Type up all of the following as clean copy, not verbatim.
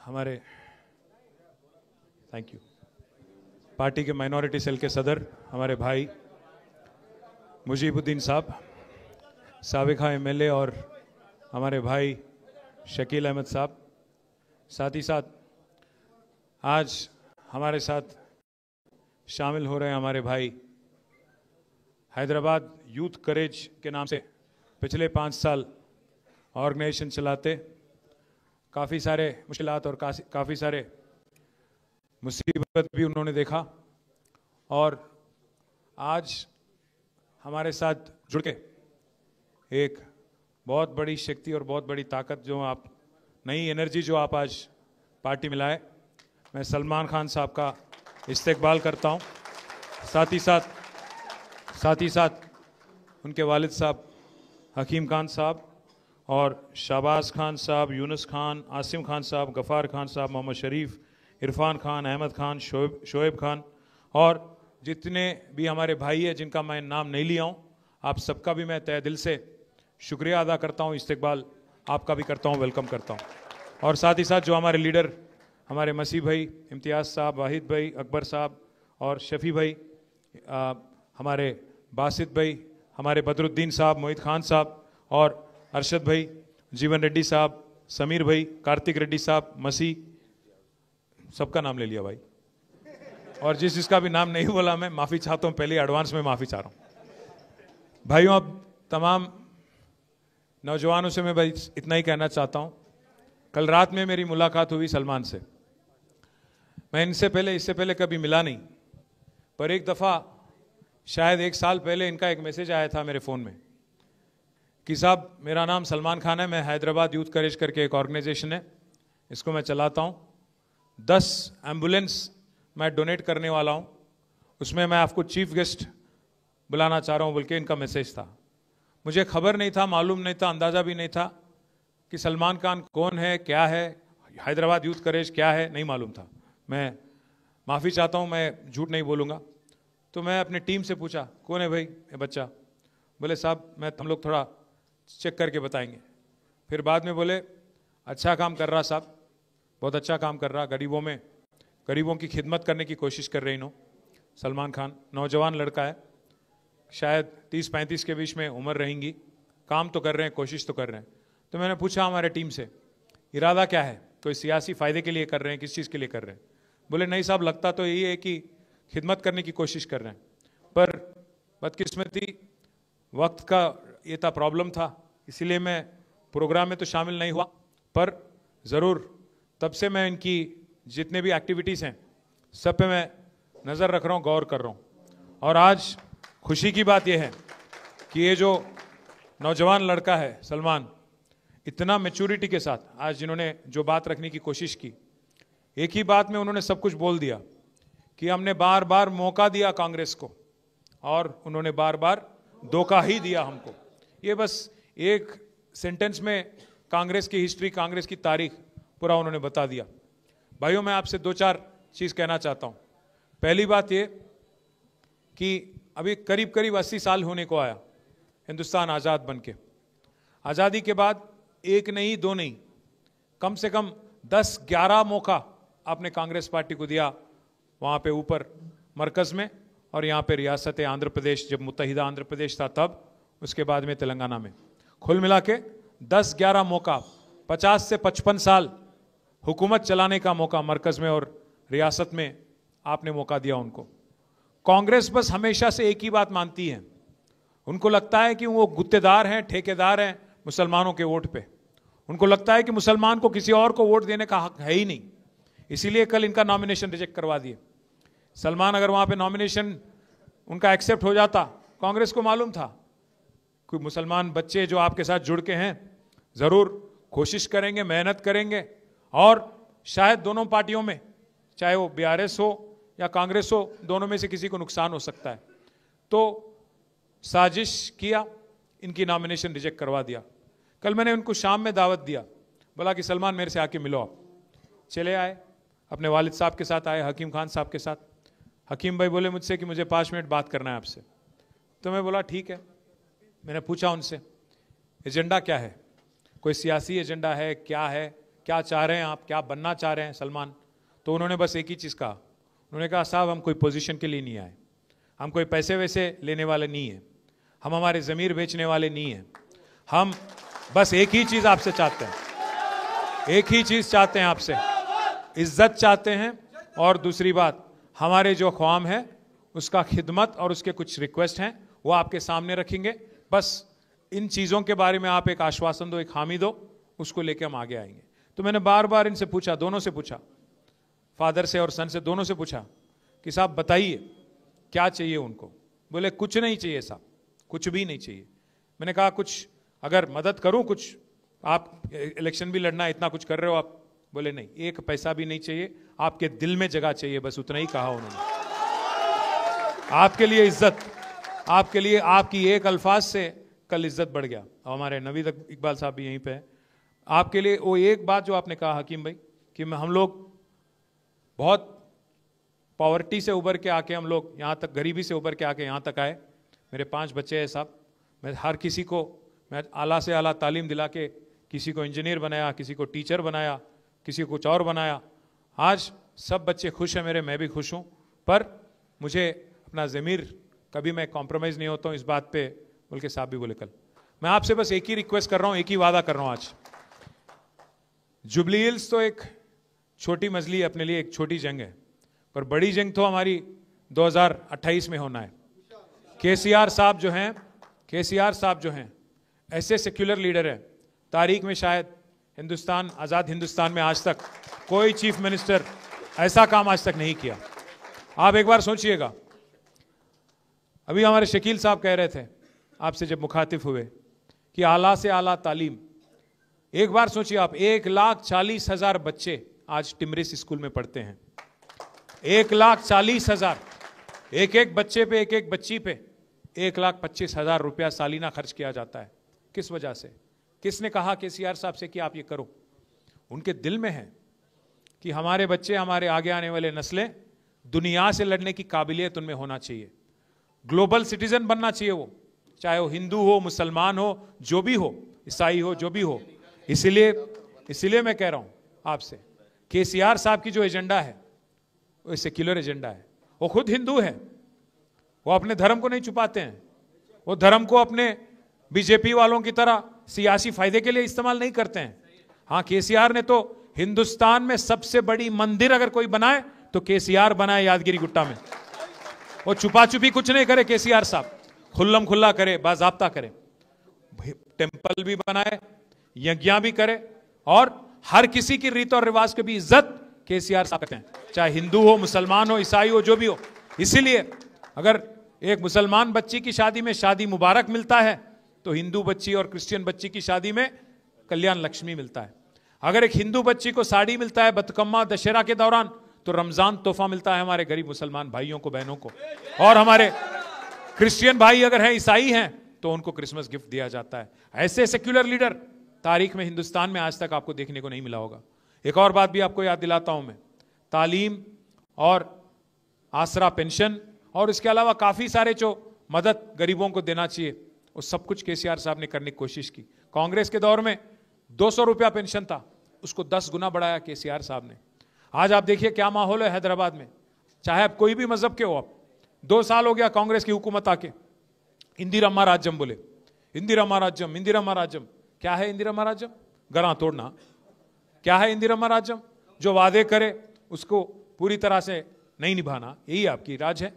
हमारे thank you party के minority cell के सदर हमारे भाई मुजीबुद्दीन साहब, साबिका एमएलए और हमारे भाई शकील अहमद साहब, साथ ही साथ आज हमारे साथ शामिल हो रहे हैं हमारे भाई हैदराबाद यूथ करेज के नाम से पिछले 5 साल ऑर्गेनाइजेशन चलाते, काफ़ी सारे मुश्किलात और काफ़ी सारे मुसीबत भी उन्होंने देखा और आज हमारे साथ जुड़ के एक बहुत बड़ी शक्ति और बहुत बड़ी ताकत जो आप नई एनर्जी जो आप आज पार्टी में लाए, मैं सलमान खान साहब का इस्तेकबाल करता हूं। साथ ही साथ उनके वालिद साहब हकीम खान साहब और शाहबाज खान साहब, यूनुस खान, आसिम खान साहब, गफ़ार खान साहब, मोहम्मद शरीफ, इरफान खान, अहमद खान, शोएब खान और जितने भी हमारे भाई हैं जिनका मैं नाम नहीं लिया हूँ, आप सबका भी मैं तहे दिल से शुक्रिया अदा करता हूँ, इस्तेकबाल आपका भी करता हूँ, वेलकम करता हूँ। और साथ ही साथ जो हमारे लीडर हमारे मसीह भाई, इम्तियाज़ साहब, वाहिद भाई, अकबर साहब और शफ़ी भाई, हमारे बासित भाई, हमारे बदरुद्दीन साहब, मोहित खान साहब और अरशद भाई, जीवन रेड्डी साहब, समीर भाई, कार्तिक रेड्डी साहब, मसीह, सबका नाम ले लिया भाई, और जिसका भी नाम नहीं बोला मैं माफ़ी चाहता हूँ, पहले एडवांस में माफ़ी चाह रहा हूँ। भाइयों, अब तमाम नौजवानों से मैं भाई इतना ही कहना चाहता हूँ, कल रात में मेरी मुलाकात हुई सलमान से। मैं इससे पहले कभी मिला नहीं, पर एक दफ़ा शायद 1 साल पहले इनका एक मैसेज आया था मेरे फ़ोन में कि साहब मेरा नाम सलमान खान है, मैं हैदराबाद यूथ करेज करके एक ऑर्गेनाइजेशन है, इसको मैं चलाता हूँ, 10 एम्बुलेंस मैं डोनेट करने वाला हूँ, उसमें मैं आपको चीफ गेस्ट बुलाना चाह रहा हूँ बोल के इनका मैसेज था। मुझे खबर नहीं था, मालूम नहीं था, अंदाज़ा भी नहीं था कि सलमान खान कौन है, क्या है, हैदराबाद यूथ करेज क्या है, नहीं मालूम था। मैं माफ़ी चाहता हूँ, मैं झूठ नहीं बोलूँगा। तो मैं अपने टीम से पूछा कौन है भाई ये बच्चा, बोले साहब हम लोग थोड़ा चेक करके बताएंगे। फिर बाद में बोले अच्छा काम कर रहा साहब, बहुत अच्छा काम कर रहा, गरीबों की खिदमत करने की कोशिश कर रहे इन्हों। सलमान खान नौजवान लड़का है, शायद 30-35 के बीच में उम्र रहेंगी, काम तो कर रहे हैं, कोशिश तो कर रहे हैं। तो मैंने पूछा हमारे टीम से इरादा क्या है, कोई सियासी फ़ायदे के लिए कर रहे हैं, किस चीज़ के लिए कर रहे हैं? बोले नहीं साहब, लगता तो यही है कि खिदमत करने की कोशिश कर रहे हैं, पर बदकिस्मती वक्त का ये था, प्रॉब्लम था, इसीलिए मैं प्रोग्राम में तो शामिल नहीं हुआ, पर ज़रूर तब से मैं इनकी जितने भी एक्टिविटीज़ हैं सब पे मैं नज़र रख रहा हूँ, गौर कर रहा हूँ। और आज खुशी की बात यह है कि ये जो नौजवान लड़का है सलमान, इतना मैच्योरिटी के साथ आज जिन्होंने जो बात रखने की कोशिश की, एक ही बात में उन्होंने सब कुछ बोल दिया कि हमने बार बार मौका दिया कांग्रेस को और उन्होंने बार बार धोखा ही दिया हमको। ये बस एक सेंटेंस में कांग्रेस की हिस्ट्री, कांग्रेस की तारीख पूरा उन्होंने बता दिया। भाइयों, मैं आपसे 2-4 चीज़ कहना चाहता हूँ। पहली बात ये कि अभी करीब 80 साल होने को आया हिंदुस्तान आज़ाद बन के। आज़ादी के बाद 1 नहीं 2 नहीं, कम से कम 10-11 मौका आपने कांग्रेस पार्टी को दिया, वहाँ पे ऊपर मरकज़ में और यहाँ पे रियासत आंध्र प्रदेश, जब मुत्तहिदा आंध्र प्रदेश था तब, उसके बाद में तेलंगाना में, कुल मिला के 10-11 मौका, 50 से 55 साल हुकूमत चलाने का मौका मरकज़ में और रियासत में आपने मौका दिया उनको। कांग्रेस बस हमेशा से एक ही बात मानती है, उनको लगता है कि वो गुत्तेदार हैं, ठेकेदार हैं मुसलमानों के वोट पे। उनको लगता है कि मुसलमान को किसी और को वोट देने का हक है ही नहीं, इसीलिए कल इनका नॉमिनेशन रिजेक्ट करवा दिए। सलमान अगर वहाँ पे नॉमिनेशन उनका एक्सेप्ट हो जाता, कांग्रेस को मालूम था कि मुसलमान बच्चे जो आपके साथ जुड़ के हैं ज़रूर कोशिश करेंगे, मेहनत करेंगे और शायद दोनों पार्टियों में, चाहे वो बीआरएस हो या कांग्रेस हो, दोनों में से किसी को नुकसान हो सकता है। तो साजिश किया, इनकी नॉमिनेशन रिजेक्ट करवा दिया। कल मैंने उनको शाम में दावत दिया, बोला कि सलमान मेरे से आके मिलो आप। चले आए, अपने वालिद साहब के साथ आए, हकीम खान साहब के साथ। हकीम भाई बोले मुझसे कि मुझे 5 मिनट बात करना है आपसे। तो मैं बोला ठीक है। मैंने पूछा उनसे एजेंडा क्या है, कोई सियासी एजेंडा है, क्या है, क्या चाह रहे हैं आप, क्या बनना चाह रहे हैं सलमान। तो उन्होंने बस एक ही चीज़ कहा, उन्होंने कहा साहब हम कोई पोजीशन के लिए नहीं आए, हम कोई पैसे वैसे लेने वाले नहीं हैं, हम हमारे ज़मीर बेचने वाले नहीं हैं, हम बस एक ही चीज़ आपसे चाहते हैं, एक ही चीज़ चाहते हैं आपसे, इज्जत चाहते हैं। और दूसरी बात, हमारे जो ख्वाम है उसका खिदमत और उसके कुछ रिक्वेस्ट हैं वो आपके सामने रखेंगे। बस इन चीज़ों के बारे में आप एक आश्वासन दो, एक हामी दो, उसको लेके हम आगे आएंगे। तो मैंने बार बार इनसे पूछा, दोनों से पूछा, फादर से और सन से, दोनों से पूछा कि साहब बताइए क्या चाहिए उनको। बोले कुछ नहीं चाहिए साहब, कुछ भी नहीं चाहिए। मैंने कहा कुछ अगर मदद करूं, कुछ आप इलेक्शन भी लड़ना, इतना कुछ कर रहे हो आप। बोले नहीं, एक पैसा भी नहीं चाहिए, आपके दिल में जगह चाहिए, बस उतना ही कहा उन्होंने। आपके लिए इज्जत, आपके लिए आपकी एक अल्फाज से कल इज्जत बढ़ गया। हमारे नवीद इकबाल साहब भी यहीं पे हैं। आपके लिए वो एक बात जो आपने कहा हकीम भाई कि हम लोग बहुत पॉवर्टी से उभर के आके, हम लोग यहाँ तक गरीबी से उभर के आके यहाँ तक आए। मेरे 5 बच्चे हैं साहब, मैं हर किसी को मैं आला से आला तालीम दिला के किसी को इंजीनियर बनाया, किसी को टीचर बनाया, किसी को कुछ और बनाया। आज सब बच्चे खुश हैं मेरे, मैं भी खुश हूँ। पर मुझे अपना ज़मीर कभी मैं कॉम्प्रोमाइज़ नहीं होता हूँ इस बात पे, बल्कि साहब भी बोले कल। मैं आपसे बस एक ही रिक्वेस्ट कर रहा हूँ, एक ही वादा कर रहा हूँ आज। जुबली हिल्स तो एक छोटी मजली है, अपने लिए एक छोटी जंग है, पर बड़ी जंग तो हमारी 2028 में होना है। केसीआर साहब जो हैं ऐसे सेक्युलर लीडर हैं, तारीख में शायद हिंदुस्तान, आज़ाद हिंदुस्तान में आज तक कोई चीफ मिनिस्टर ऐसा काम आज तक नहीं किया। आप एक बार सोचिएगा, अभी हमारे शकील साहब कह रहे थे आपसे जब मुखातिब हुए कि आला से आला तालीम। एक बार सोचिए आप, 1,40,000 बच्चे आज टिमरिस स्कूल में पढ़ते हैं। 1,40,000, एक एक बच्चे पे, एक एक बच्ची पे 1,25,000 रुपया सालीना खर्च किया जाता है। किस वजह से? किसने कहा केसीआर साहब से कि आप ये करो? उनके दिल में है कि हमारे बच्चे, हमारे आगे आने वाले नस्लें दुनिया से लड़ने की काबिलियत उनमें होना चाहिए, ग्लोबल सिटीजन बनना चाहिए वो, चाहे वो हिंदू हो, मुसलमान हो, जो भी हो, ईसाई हो, जो भी हो। इसीलिए मैं कह रहा हूं आपसे, केसीआर साहब की जो एजेंडा है वो सेक्युलर एजेंडा है। वो खुद हिंदू है, वो अपने धर्म को नहीं छुपाते हैं, वो धर्म को अपने बीजेपी वालों की तरह सियासी फायदे के लिए इस्तेमाल नहीं करते हैं। हाँ, केसीआर ने तो हिंदुस्तान में सबसे बड़ी मंदिर अगर कोई बनाए तो केसीआर बनाए यादगिरी गुट्टा में। वो छुपा छुपी कुछ नहीं करे केसीआर साहब, खुल्लम खुल्ला करे, बाजाब्ता करे, टेंपल भी बनाए, यज्ञ भी करे, और हर किसी की रीत और रिवाज की भी इज्जत केसीआर साहब करते हैं, चाहे हिंदू हो, मुसलमान हो, ईसाई हो, जो भी हो। इसीलिए अगर एक मुसलमान बच्ची की शादी में शादी मुबारक मिलता है तो हिंदू बच्ची और क्रिश्चियन बच्ची की शादी में कल्याण लक्ष्मी मिलता है। अगर एक हिंदू बच्ची को साड़ी मिलता है बतकम्मा दशहरा के दौरान, तो रमजान तोहफा मिलता है हमारे गरीब मुसलमान भाइयों को, बहनों को। और हमारे क्रिश्चियन भाई अगर हैं, ईसाई हैं, तो उनको क्रिसमस गिफ्ट दिया जाता है। ऐसे सेक्युलर लीडर तारीख में हिंदुस्तान में आज तक आपको देखने को नहीं मिला होगा। एक और बात भी आपको याद दिलाता हूं मैं, तालीम और आसरा पेंशन और इसके अलावा काफी सारे जो मदद गरीबों को देना चाहिए, वो सब कुछ केसीआर साहब ने करने की कोशिश की। कांग्रेस के दौर में 200 रुपया पेंशन था, उसको 10 गुना बढ़ाया केसीआर साहब ने। आज आप देखिए क्या माहौल है हैदराबाद में, चाहे आप कोई भी मजहब के हो। आप 2 साल हो गया कांग्रेस की हुकूमत आके, इंदिरम्मा राज्यम बोले, इंदिरम्मा राज्यम, इंदिरम्मा राज्यम। क्या है इंदिरम्मा राज्यम? गला तोड़ना। क्या है इंदिरम्मा राज्यम? जो वादे करे उसको पूरी तरह से नहीं निभाना, यही आपकी राज है।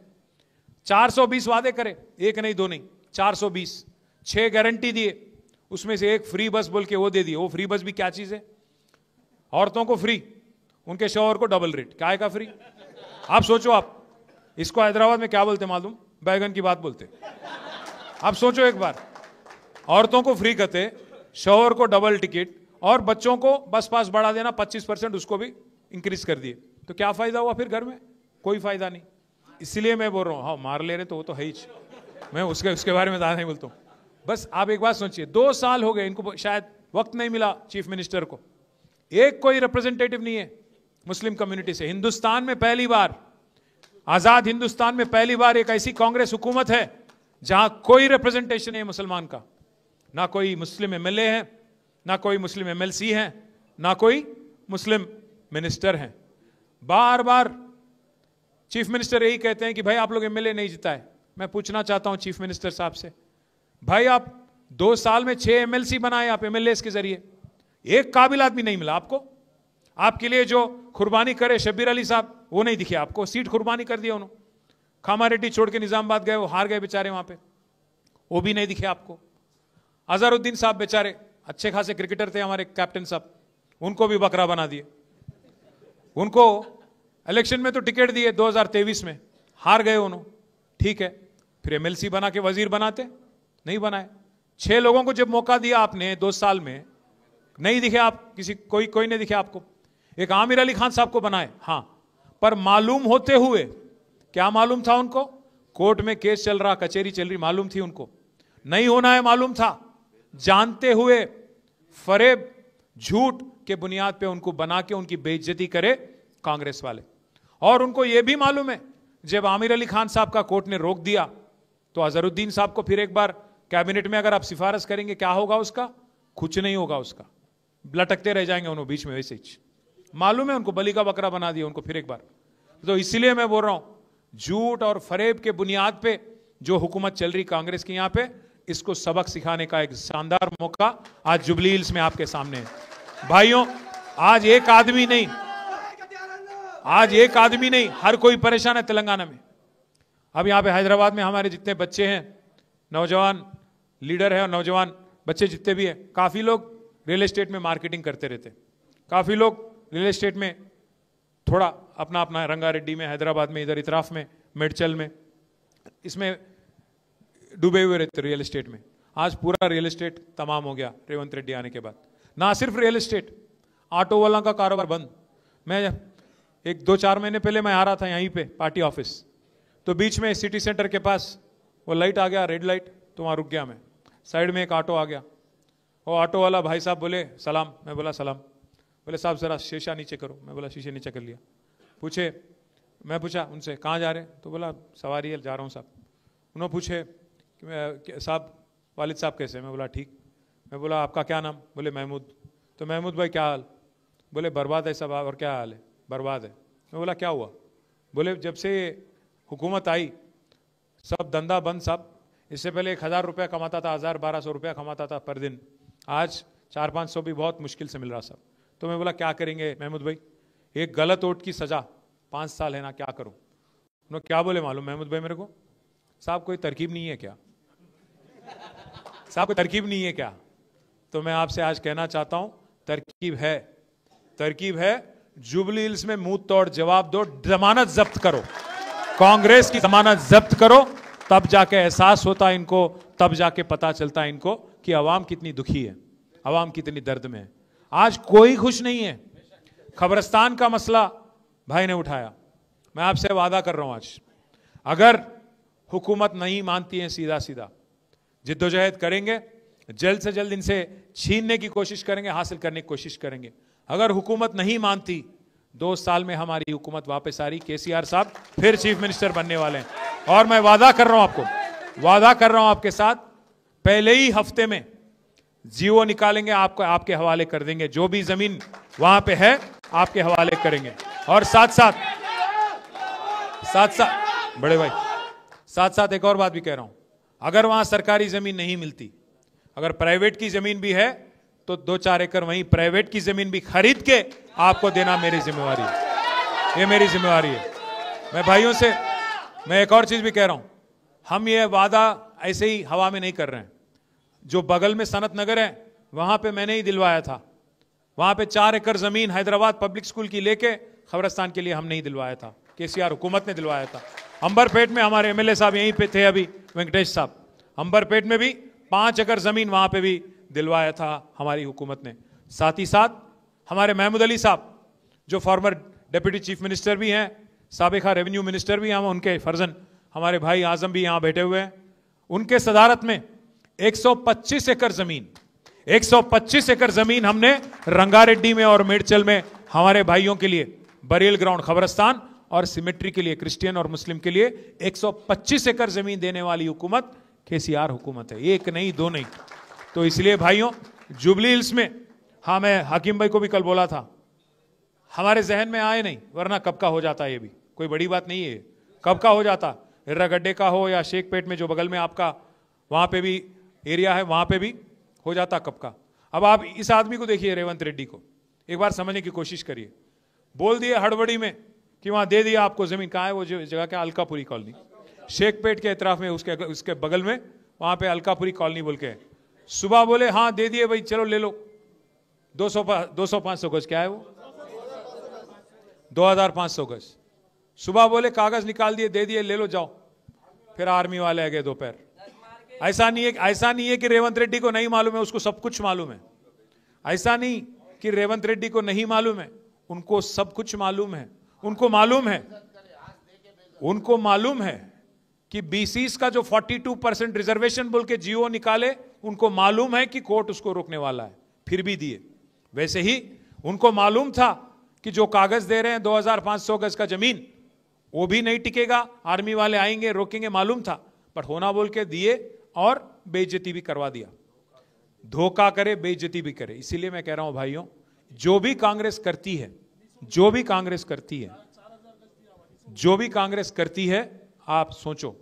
420 वादे करे, एक नहीं दो नहीं, 420, 6 गारंटी दिए, उसमें से एक फ्री बस बोल के वो दे दिए। वो फ्री बस भी क्या चीज है? औरतों को फ्री, उनके शौहर को डबल रेट। क्या है का फ्री? आप सोचो, आप इसको हैदराबाद में क्या बोलते मालूम? बैगन की बात बोलते। आप सोचो एक बार, औरतों को फ्री कहते, शौहर को डबल टिकट, और बच्चों को बस पास बढ़ा देना 25%, उसको भी इंक्रीज कर दिए। तो क्या फायदा हुआ फिर घर में? कोई फायदा नहीं। इसलिए मैं बोल रहा हूं, हाँ मार ले रहे तो वो तो है ही, मैं उसके बारे में ज्यादा नहीं बोलता हूं। बस आप एक बात सोचिए, 2 साल हो गए इनको, शायद वक्त नहीं मिला चीफ मिनिस्टर को, एक कोई रिप्रेजेंटेटिव नहीं है मुस्लिम कम्युनिटी से। हिंदुस्तान में पहली बार, आजाद हिंदुस्तान में पहली बार एक ऐसी कांग्रेस हुकूमत है जहां कोई रिप्रेजेंटेशन है मुसलमान का। ना कोई मुस्लिम एमएलए है, ना कोई मुस्लिम एमएलसी है, ना कोई मुस्लिम मिनिस्टर हैं। बार बार चीफ मिनिस्टर यही कहते हैं कि भाई आप लोग एमएलए नहीं जिताए। मैं पूछना चाहता हूं चीफ मिनिस्टर साहब से, भाई आप 2 साल में 6 एमएलसी बनाए आप एमएलए के जरिए, एक काबिल आदमी नहीं मिला आपको। आपके लिए जो कुर्बानी करे शब्बीर अली साहब, वो नहीं दिखे आपको, सीट कुर्बानी कर दिया उन्होंने। खामा रेड्डी छोड़ के निजामाबाद गए, वो हार गए बेचारे वहां पे, वो भी नहीं दिखे आपको। अजहरुद्दीन साहब बेचारे अच्छे खासे क्रिकेटर थे हमारे कैप्टन साहब, उनको भी बकरा बना दिए। उनको इलेक्शन में तो टिकट दिए 2023 में, हार गए उन्होंने, ठीक है, फिर एमएलसी बना के वजीर बनाते, नहीं बनाए। 6 लोगों को जब मौका दिया आपने 2 साल में, नहीं दिखे आप, कोई नहीं दिखे आपको। एक आमिर अली खान साहब को बनाए, हां, पर मालूम होते हुए, क्या मालूम था उनको? कोर्ट में केस चल रहा, कचहरी चल रही, मालूम थी उनको नहीं होना है, मालूम था, जानते हुए फरेब झूठ के बुनियाद पे उनको बना के उनकी बेइज्जती करे कांग्रेस वाले। और उनको यह भी मालूम है जब आमिर अली खान साहब का कोर्ट ने रोक दिया तो अजहरुद्दीन साहब को फिर एक बार कैबिनेट में अगर आप सिफारिश करेंगे, क्या होगा उसका? कुछ नहीं होगा उसका, लटकते रह जाएंगे उन्होंने बीच में, वैसे ही मालूम है उनको, बलि का बकरा बना दिया उनको फिर एक बार। तो इसलिए मैं बोल रहा हूं, झूठ और फरेब के बुनियाद पे जो हुकूमत चल रही कांग्रेस की यहां पे, इसको सबक सिखाने का एक शानदार मौका आज जुबली हिल्स में आपके सामने है। भाइयों, आज एक आदमी नहीं, हर कोई परेशान है तेलंगाना में। अब यहां पे हैदराबाद में हमारे जितने बच्चे हैं, नौजवान लीडर है और नौजवान बच्चे जितने भी हैं, काफी लोग रियल एस्टेट में मार्केटिंग करते रहते, काफी लोग रियल एस्टेट में थोड़ा अपना अपना रंगारेड्डी में, हैदराबाद में, इधर इतराफ में, मेडचल में, इसमें डूबे हुए रहते रियल एस्टेट में। आज पूरा रियल एस्टेट तमाम हो गया रेवंत रेड्डी आने के बाद। ना सिर्फ रियल एस्टेट, ऑटो वाला का कारोबार बंद। मैं 1-2-4 महीने पहले मैं आ रहा था यहीं पे पार्टी ऑफिस, तो बीच में सिटी सेंटर के पास वो लाइट आ गया, रेड लाइट, तो वहां रुक गया मैं। साइड में एक ऑटो आ गया, वो ऑटो वाला भाई साहब बोले सलाम, मैं बोला सलाम। बोले साहब जरा शीशा नीचे करो, मैं बोला शीशे नीचे कर लिया। मैं पूछा उनसे कहाँ जा रहे हैं, तो बोला सवारी है, जा रहा हूँ साहब। उन्होंने पूछे कि साहब वालिद साहब कैसे? मैं बोला ठीक। मैं बोला आपका क्या नाम? बोले महमूद। तो महमूद भाई क्या हाल? बोले बर्बाद है सब। और क्या हाल है? बर्बाद है। मैं बोला क्या हुआ? बोले जब से हुकूमत आई सब धंधा बंद साहब। इससे पहले 1000 रुपया कमाता था, 1000-1200 रुपया कमाता था पर दिन, आज 400-500 भी बहुत मुश्किल से मिल रहा साहब। तो मैं बोला क्या करेंगे महमूद भाई? एक गलत वोट की सजा 5 साल है ना, क्या करूं? उन्होंने क्या बोले मालूम महमूद भाई मेरे को? साहब कोई तरकीब नहीं है क्या? साहब कोई तरकीब नहीं है क्या? तो मैं आपसे आज कहना चाहता हूं तरकीब है, तरकीब है। जुबली हिल्स में मुंह तोड़ जवाब दो, जमानत जब्त करो, कांग्रेस की जमानत जब्त करो, तब जाके एहसास होता है इनको, तब जाके पता चलता है इनको कि अवाम कितनी दुखी है, अवाम कितनी दर्द में है। आज कोई खुश नहीं है। खबरस्तान का मसला भाई ने उठाया, मैं आपसे वादा कर रहा हूं आज, अगर हुकूमत नहीं मानती है सीधा सीधा जिद्दोजहद करेंगे, जल्द से जल्द इनसे छीनने की कोशिश करेंगे, हासिल करने की कोशिश करेंगे। अगर हुकूमत नहीं मानती, 2 साल में हमारी हुकूमत वापस आ रही, केसीआर साहब फिर चीफ मिनिस्टर बनने वाले हैं। और मैं वादा कर रहा हूं आपको, वादा कर रहा हूं आपके साथ, पहले ही हफ्ते में जीओ निकालेंगे, आपको आपके हवाले कर देंगे, जो भी जमीन वहां पे है आपके हवाले करेंगे। और साथ साथ बड़े भाई, साथ साथ एक और बात भी कह रहा हूं, अगर वहां सरकारी जमीन नहीं मिलती, अगर प्राइवेट की जमीन भी है, तो 2-4 एकड़ वहीं प्राइवेट की जमीन भी खरीद के आपको देना मेरी जिम्मेवारी है, ये मेरी जिम्मेवारी है। मैं भाइयों से मैं एक और चीज भी कह रहा हूं, हम ये वादा ऐसे ही हवा में नहीं कर रहे हैं। जो बगल में सनत नगर है वहां पे मैंने ही दिलवाया था, वहां पे 4 एकड़ जमीन हैदराबाद पब्लिक स्कूल की लेके खबरस्तान के लिए हमने ही दिलवाया था, केसीआर हुकूमत ने दिलवाया था। अंबरपेट में हमारे एमएलए साहब यहीं पे थे अभी, वेंकटेश साहब, अंबरपेट में भी 5 एकड़ जमीन वहां पे भी दिलवाया था हमारी हुकूमत ने। साथ ही साथ हमारे महमूद अली साहब जो फॉर्मर डिप्टी चीफ मिनिस्टर भी हैं, साबिका रेवेन्यू मिनिस्टर भी हैं, उनके फर्जन हमारे भाई आजम भी यहां बैठे हुए हैं, उनके सदारत में 125 एकड़ जमीन, 125 एकड़ जमीन हमने रंगारेड्डी में और मेडचल में हमारे भाइयों के लिए बरील ग्राउंड, खबरस्तान और सिमेट्री के लिए, क्रिश्चियन और मुस्लिम के लिए 125 एकड़ जमीन देने वाली हुकूमत केसीआर हुकूमत है, एक नहीं दो नहीं। तो इसलिए भाइयों जुबली हिल्स में, हाँ मैं हाकिम भाई को भी कल बोला था, हमारे जहन में आए नहीं, वरना कब का हो जाता, ये भी कोई बड़ी बात नहीं है, कब का हो जाता। हिर्रागड्डे का हो या शेखपेट में जो बगल में आपका वहां पे भी एरिया है, वहां पे भी हो जाता कब का। अब आप इस आदमी को देखिए, रेवंत रेड्डी को एक बार समझने की कोशिश करिए। बोल दिए हड़बड़ी में कि वहां दे दिया आपको जमीन, कहाँ है वो जगह, क्या अलकापुरी कॉलोनी, शेखपेट के इतराफ में, उसके बगल में वहां पे अलकापुरी कॉलोनी बोल के। सुबह बोले हाँ दे दिए भाई, चलो ले लो, 200-500 गज, क्या है वो 2500 गज। सुबह बोले कागज निकाल दिए, दे दिए, ले लो जाओ। फिर आर्मी वाले आ गए दोपहर। ऐसा नहीं है कि रेवंत रेड्डी को नहीं मालूम है, उसको सब कुछ मालूम है। ऐसा नहीं कि रेवंत रेड्डी को नहीं मालूम है, उनको सब कुछ मालूम है। उनको मालूम है कि बीसीस का जो 42% रिजर्वेशन बोल के जीओ निकाले, उनको मालूम है कि कोर्ट उसको रोकने वाला है, फिर भी दिए। वैसे ही उनको मालूम था कि जो कागज दे रहे हैं 2500 गज का जमीन, वो भी नहीं टिकेगा, आर्मी वाले आएंगे रोकेंगे, मालूम था, पर होना बोल के दिए और बेइज्जती भी करवा दिया। धोखा करे, बेइज्जती भी करे। इसीलिए मैं कह रहा हूं भाइयों, जो भी कांग्रेस करती है, जो भी कांग्रेस करती है, आप सोचो,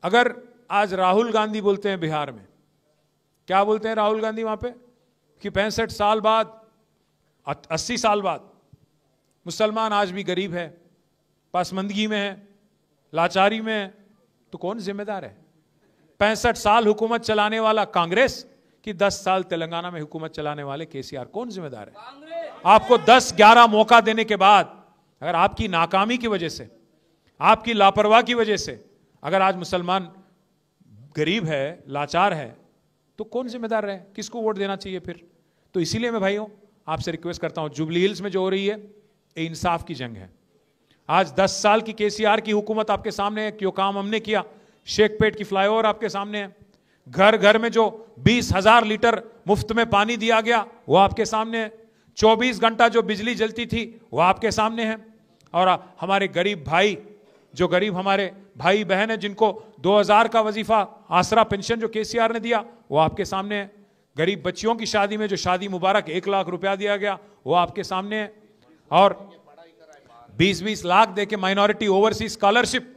अगर आज राहुल गांधी बोलते हैं बिहार में, क्या बोलते हैं राहुल गांधी वहां पे, कि 65 साल बाद, 80 साल बाद मुसलमान आज भी गरीब है, पासमंदगी में है, लाचारी में है, तो कौन जिम्मेदार है? 65 साल हुकूमत चलाने वाला कांग्रेस कि 10 साल तेलंगाना में हुकूमत चलाने वाले केसीआर, कौन जिम्मेदार है? आपको 10-11 मौका देने के बाद अगर आपकी नाकामी की वजह से, आपकी लापरवाही की वजह से अगर आज मुसलमान गरीब है, लाचार है, तो कौन जिम्मेदार है? किसको वोट देना चाहिए फिर? तो इसीलिए मैं भाइयों आपसे रिक्वेस्ट करता हूं, जुबली हिल्स में जो हो रही है ये इंसाफ की जंग है। आज 10 साल की केसीआर की हुकूमत आपके सामने है, क्यों काम हमने किया, शेखपेट की फ्लाईओवर आपके सामने है, घर घर में जो 20,000 लीटर मुफ्त में पानी दिया गया वो आपके सामने है, 24 घंटा जो बिजली जलती थी वो आपके सामने है, और हमारे गरीब भाई, जो गरीब हमारे भाई बहन है, जिनको 2000 का वजीफा आसरा पेंशन जो केसीआर ने दिया वो आपके सामने है, गरीब बच्चियों की शादी में जो शादी मुबारक 1 लाख रुपया दिया गया वो आपके सामने है, और 20-20 लाख देके माइनॉरिटी ओवरसीज स्कॉलरशिप,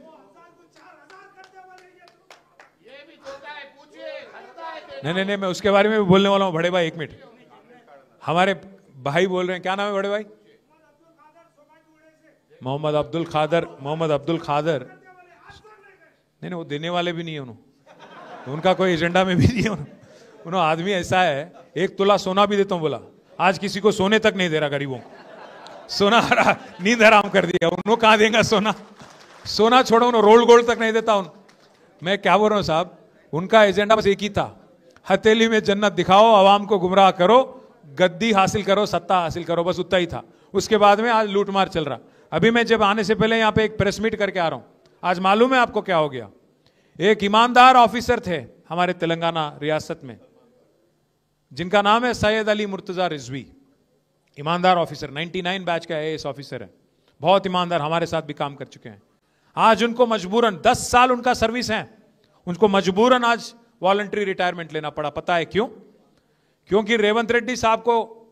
नहीं, मैं उसके बारे में भी बोलने वाला हूं। बड़े भाई 1 मिनट, हमारे भाई बोल रहे हैं, क्या नाम है बड़े भाई? मोहम्मद अब्दुल खादर। नहीं, वो देने वाले भी नहीं है उन्होंने, उनका कोई एजेंडा में भी नहीं है। उन्होंने आदमी ऐसा है, 1 तोला सोना भी देता हूं बोला, आज किसी को सोने तक नहीं दे रहा, गरीबों को सोना नींद हराम कर दिया। उन्होंने कहां देगा सोना छोड़ो, उन्होंने रोल गोल्ड तक नहीं देता। मैं क्या बोल रहा हूं साहब, उनका एजेंडा बस एक ही था, हथेली में जन्नत दिखाओ, आवाम को गुमराह करो, गद्दी हासिल करो, सत्ता हासिल करो, बस उतना ही था। उसके बाद में आज लूटमार चल रहा। अभी मैं जब आने से पहले यहाँ पे एक प्रेस मीट करके आ रहा हूं, आज मालूम है आपको क्या हो गया? एक ईमानदार ऑफिसर थे हमारे तेलंगाना रियासत में, जिनका नाम है सैयद अली मुर्तजा रिजवी, ईमानदार ऑफिसर, 99 बैच का आईएएस ऑफिसर है, बहुत ईमानदार, हमारे साथ भी काम कर चुके हैं। आज उनको मजबूरन 10 साल उनका सर्विस है, उनको मजबूरन आज वॉलंटरी रिटायरमेंट लेना पड़ा। पता है क्यों? क्योंकि रेवंत रेड्डी साहब को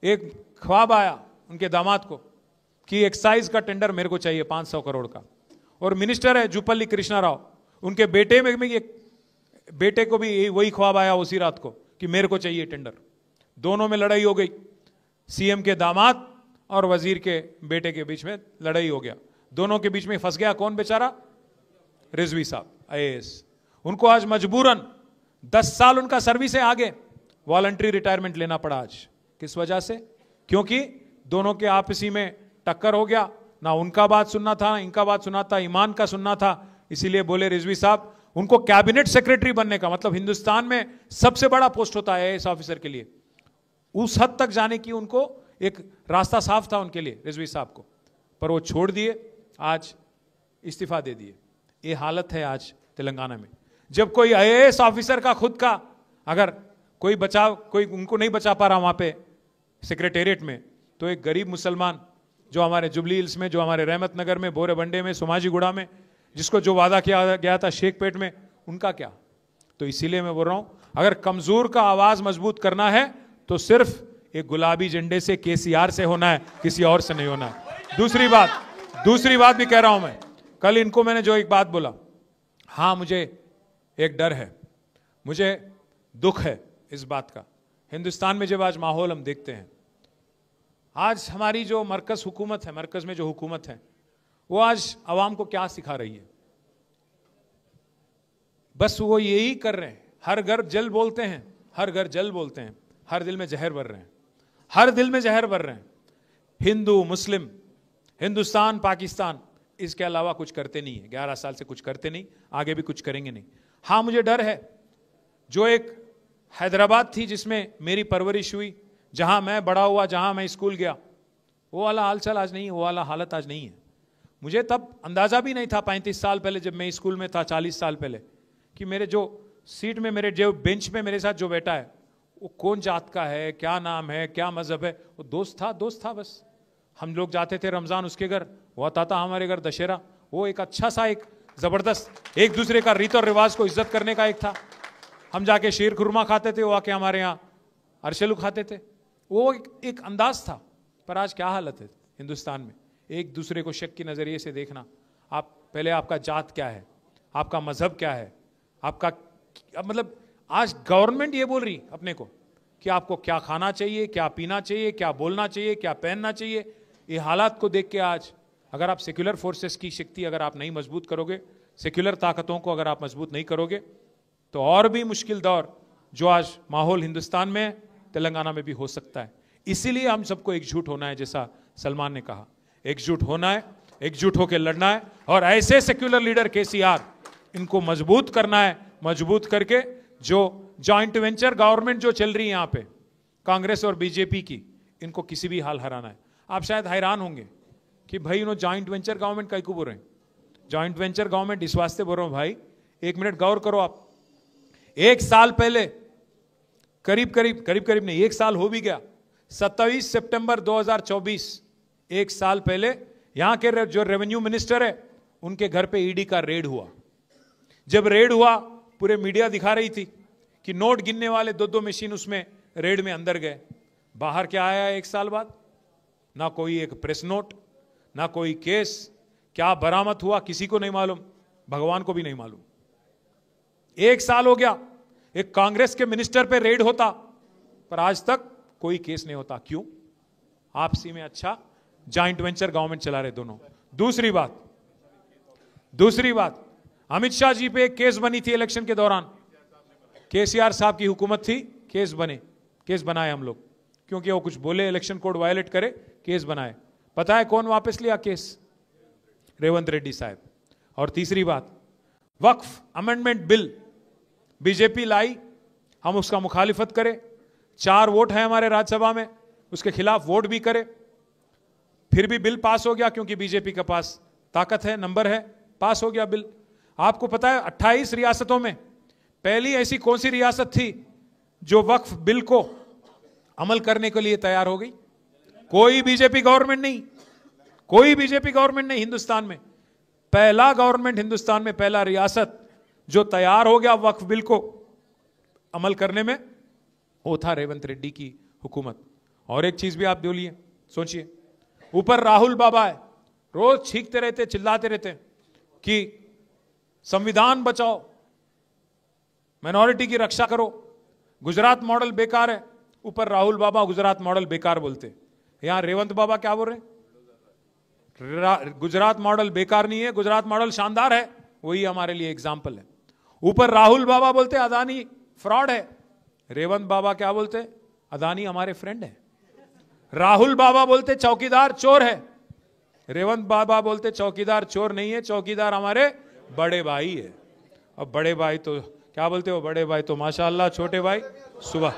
एक ख्वाब आया, उनके दामाद को, कि एक्साइज का टेंडर मेरे को चाहिए 500 करोड़ का, और मिनिस्टर है जुपल्ली कृष्णा राव, उनके बेटे में एक बेटे को भी वही ख्वाब आया उसी रात को कि मेरे को चाहिए टेंडर। दोनों में लड़ाई हो गई, सीएम के दामाद और वजीर के बेटे के बीच में लड़ाई हो गया। दोनों के बीच में फंस गया कौन बेचारा? रिजवी साहब आईएएस। उनको आज मजबूरन 10 साल उनका सर्विस है, आगे वॉलंटरी रिटायरमेंट लेना पड़ा आज। किस वजह से? क्योंकि दोनों के आपसी में टक्कर हो गया, ना उनका बात सुनना था, ना इनका बात सुनना था, ईमान का सुनना था। इसीलिए बोले रिजवी साहब, उनको कैबिनेट सेक्रेटरी बनने का मतलब हिंदुस्तान में सबसे बड़ा पोस्ट होता है आईएएस ऑफिसर के लिए, उस हद तक जाने की उनको एक रास्ता साफ था उनके लिए, रिजवी साहब को, पर वो छोड़ दिए, आज इस्तीफा दे दिए। ये हालत है आज तेलंगाना में। जब कोई आईएएस ऑफिसर का खुद का अगर कोई उनको नहीं बचा पा रहा वहां पे सेक्रेटेरिएट में, तो एक गरीब मुसलमान जो हमारे जुबली हिल्स में, जो हमारे रहमत नगर में, बोरेबंडे में, सोमाजीगुड़ा में, जिसको जो वादा किया गया था शेखपेट में, उनका क्या? तो इसीलिए मैं बोल रहा हूं, अगर कमजोर का आवाज मजबूत करना है तो सिर्फ एक गुलाबी झंडे से, केसीआर से होना है, किसी और से नहीं होना है। दूसरी बात भी कह रहा हूं मैं, कल इनको मैंने जो एक बात बोला, हाँ मुझे एक डर है, मुझे दुख है इस बात का, हिंदुस्तान में जब आज माहौल हम देखते हैं, आज हमारी जो मरकज हुकूमत है, मरकज में जो हुकूमत है, वो आज अवाम को क्या सिखा रही है? बस वो यही कर रहे हैं, हर घर जल बोलते हैं, हर घर जल बोलते हैं, हर दिल में जहर भर रहे हैं, हर दिल में जहर भर रहे हैं। हिंदू मुस्लिम, हिंदुस्तान पाकिस्तान, इसके अलावा कुछ करते नहीं है। 11 साल से कुछ करते नहीं, आगे भी कुछ करेंगे नहीं। हाँ मुझे डर है, जो एक हैदराबाद थी जिसमें मेरी परवरिश हुई, जहां मैं बड़ा हुआ, जहां मैं स्कूल गया, वो वाला हालचाल आज नहीं है, वो वाला हालत आज नहीं है। मुझे तब अंदाजा भी नहीं था 35 साल पहले जब मैं स्कूल में था, 40 साल पहले, कि मेरे जो सीट में, मेरे जो बेंच पे मेरे साथ जो बैठा है वो कौन जात का है, क्या नाम है, क्या मजहब है। वो दोस्त था बस। हम लोग जाते थे रमजान उसके घर, वो आता था हमारे घर दशहरा। वो एक अच्छा सा, एक जबरदस्त, एक दूसरे का रीत और रिवाज को इज्जत करने का एक था। हम जाके शीर खुरमा खाते थे, वो आके हमारे यहाँ अरशलू खाते थे। वो एक अंदाज था। पर आज क्या हालत है हिंदुस्तान में? एक दूसरे को शक की नजरिए से देखना। आप पहले, आपका जात क्या है, आपका मजहब क्या है, आपका मतलब, आज गवर्नमेंट ये बोल रही अपने को कि आपको क्या खाना चाहिए, क्या पीना चाहिए, क्या बोलना चाहिए, क्या पहनना चाहिए। ये हालात को देख के आज अगर आप सेक्युलर फोर्सेस की शक्ति अगर आप नहीं मजबूत करोगे, सेक्युलर ताकतों को अगर आप मजबूत नहीं करोगे, तो और भी मुश्किल दौर जो आज माहौल हिंदुस्तान में है, तेलंगाना में भी हो सकता है। इसीलिए हम सबको एकजुट होना है, जैसा सलमान ने कहा, एकजुट होना है, एकजुट होकर लड़ना है। और ऐसे सेक्युलर लीडर केसीआर, इनको मजबूत करना है। मजबूत करके जो जॉइंट वेंचर गवर्नमेंट जो चल रही है यहाँ पे, कांग्रेस और बीजेपी की, इनको किसी भी हाल हराना है। आप शायद हैरान होंगे कि भाई इन्होंने जॉइंट वेंचर गवर्नमेंट कहीं को बोल रहे हैं। जॉइंट वेंचर गवर्नमेंट इस वास्ते बोल रहा हूं भाई, एक मिनट गौर करो आप। एक साल पहले, करीब नहीं, एक साल हो भी गया, 27 सितंबर 2024, एक साल पहले यहां के जो रेवेन्यू मिनिस्टर है, उनके घर पे ईडी का रेड हुआ। जब रेड हुआ, पूरे मीडिया दिखा रही थी कि नोट गिनने वाले 2-2 मशीन उसमें रेड में अंदर गए। बाहर क्या आया एक साल बाद? ना कोई एक प्रेस नोट, ना कोई केस। क्या बरामद हुआ किसी को नहीं मालूम, भगवान को भी नहीं मालूम। एक साल हो गया, एक कांग्रेस के मिनिस्टर पे रेड होता, पर आज तक कोई केस नहीं होता। क्यों? आपसी में अच्छा जॉइंट वेंचर गवर्नमेंट चला रहे दोनों। दूसरी बात, अमित शाह जी पे एक केस बनी थी इलेक्शन के दौरान। केसीआर साहब की हुकूमत थी, केस बनाए हम लोग, क्योंकि वो कुछ बोले, इलेक्शन कोड वायलेट करे, केस बनाए। पता है कौन वापस लिया केस? रेवंत रेड्डी साहब। और तीसरी बात, वक्फ अमेंडमेंट बिल बीजेपी लाई, हम उसका मुखालिफत करें, 4 वोट है हमारे राज्यसभा में, उसके खिलाफ वोट भी करे, फिर भी बिल पास हो गया, क्योंकि बीजेपी के पास ताकत है, नंबर है, पास हो गया बिल। आपको पता है 28 रियासतों में पहली ऐसी कौन सी रियासत थी जो वक्फ बिल को अमल करने के लिए तैयार हो गई? कोई बीजेपी गवर्नमेंट नहीं हिंदुस्तान में। पहला गवर्नमेंट हिंदुस्तान में, पहला रियासत जो तैयार हो गया वक्फ बिल को अमल करने में, वो था रेवंत रेड्डी की हुकूमत। और एक चीज भी आप बोलिए, सोचिए, ऊपर राहुल बाबा है, रोज छींकते रहते, चिल्लाते रहते कि संविधान बचाओ, माइनॉरिटी की रक्षा करो, गुजरात मॉडल बेकार है। ऊपर राहुल बाबा गुजरात मॉडल बेकार बोलते, यहां रेवंत बाबा क्या बोल रहे हैं? गुजरात मॉडल बेकार नहीं है, गुजरात मॉडल शानदार है। वही हमारे लिए एग्जाम्पल है। ऊपर राहुल बाबा बोलते अदानी फ्रॉड है, रेवंत बाबा क्या बोलते? अदानी हमारे फ्रेंड है। राहुल बाबा बोलते चौकीदार चोर है, रेवंत बाबा बोलते चौकीदार चोर नहीं है, चौकीदार हमारे बड़े भाई है। अब बड़े भाई तो क्या बोलते हो? बड़े भाई तो माशाअल्लाह, छोटे भाई सुबह,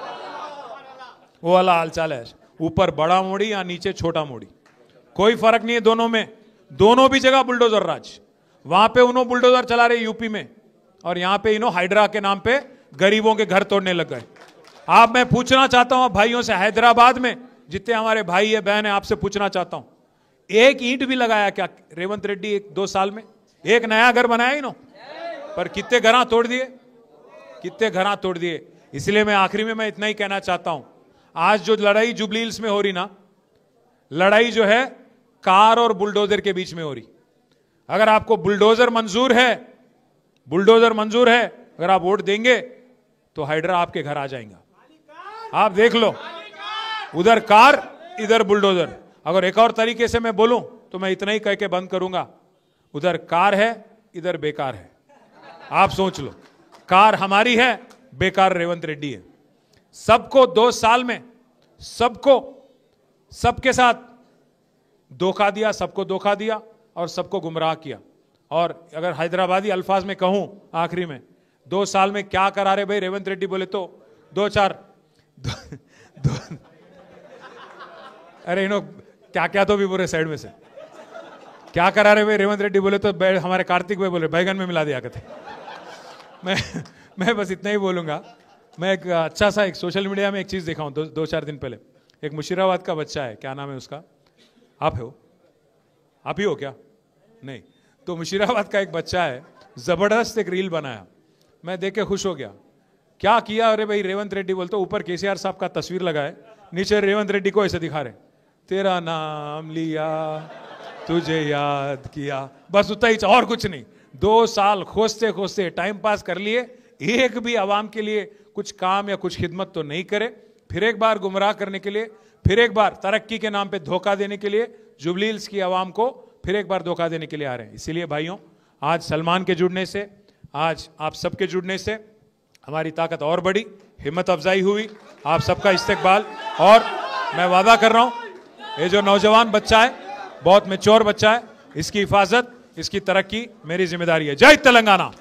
वो वाला हालचाल है। ऊपर बड़ा मोड़ी या नीचे छोटा मोड़ी, कोई फर्क नहीं है दोनों में। दोनों भी जगह बुलडोजर राज। वहां पे उन्होंने बुलडोजर चला रहे यूपी में, और यहां पे इन्हों हाइड्रा के नाम पे गरीबों के घर तोड़ने लग गए। आप, मैं पूछना चाहता हूं भाइयों से, हैदराबाद में जितने हमारे भाई है बहन है, आपसे पूछना चाहता हूं, एक ईंट भी लगाया क्या रेवंत रेड्डी 1-2 साल में? एक नया घर बनाया इन्हों? पर कितने घर तोड़ दिए, कितने घर तोड़ दिए। इसलिए मैं आखिरी में मैं इतना ही कहना चाहता हूं, आज जो लड़ाई जुबली हिल्स में हो रही ना, लड़ाई जो है कार और बुलडोजर के बीच में हो रही। अगर आपको बुलडोजर मंजूर है, अगर आप वोट देंगे तो हाइड्रा आपके घर आ जाएगा। आप देख लो, उधर कार इधर बुलडोजर। अगर एक और तरीके से मैं बोलूं तो मैं इतना ही कह के बंद करूंगा, उधर कार है इधर बेकार है। आप सोच लो, कार हमारी है, बेकार रेवंत रेड्डी है। सबको 2 साल में सबके साथ धोखा दिया, सबको धोखा दिया और सबको गुमराह किया। और अगर हैदराबादी अल्फाज में कहूं आखिरी में, 2 साल में क्या करा रहे भाई रेवंत रेड्डी बोले तो 2-4 अरे इन्हों क्या क्या तो भी बोले साइड में से क्या करा रहे भाई रेवंत रेड्डी बोले तो हमारे कार्तिक भाई बोले बैगन में मिला दिया करते। मैं बस इतना ही बोलूंगा। मैं एक अच्छा सा एक सोशल मीडिया में एक चीज देखा हूं 2-4 दिन पहले। एक मुशीराबाद का बच्चा है, क्या नाम है उसका, आप ही हो क्या? नहीं, तो मुशीराबाद का एक बच्चा है, जबरदस्त एक रील बनाया, मैं देख के खुश हो गया। क्या किया, अरे भाई रेवंत रेड्डी बोलते, ऊपर केसीआर साहब का तस्वीर लगाए, नीचे रेवंत रेड्डी को ऐसे दिखा रहे, तेरा नाम लिया तुझे याद किया, बस उतना ही, और कुछ नहीं। 2 साल खोजते खोजते टाइम पास कर लिए, एक भी आवाम के लिए कुछ काम या कुछ खिदमत तो नहीं करे। फिर एक बार गुमराह करने के लिए, फिर एक बार तरक्की के नाम पे धोखा देने के लिए, जुबली हिल्स की आवाम को फिर एक बार धोखा देने के लिए आ रहे हैं। इसीलिए भाइयों, आज सलमान के जुड़ने से, आज आप सबके जुड़ने से हमारी ताकत और बढ़ी, हिम्मत अफजाई हुई, आप सबका इस्तकबाल। और मैं वादा कर रहा हूं, ये जो नौजवान बच्चा है, बहुत मैच्योर बच्चा है, इसकी हिफाजत, इसकी तरक्की मेरी जिम्मेदारी है। जय तेलंगाना।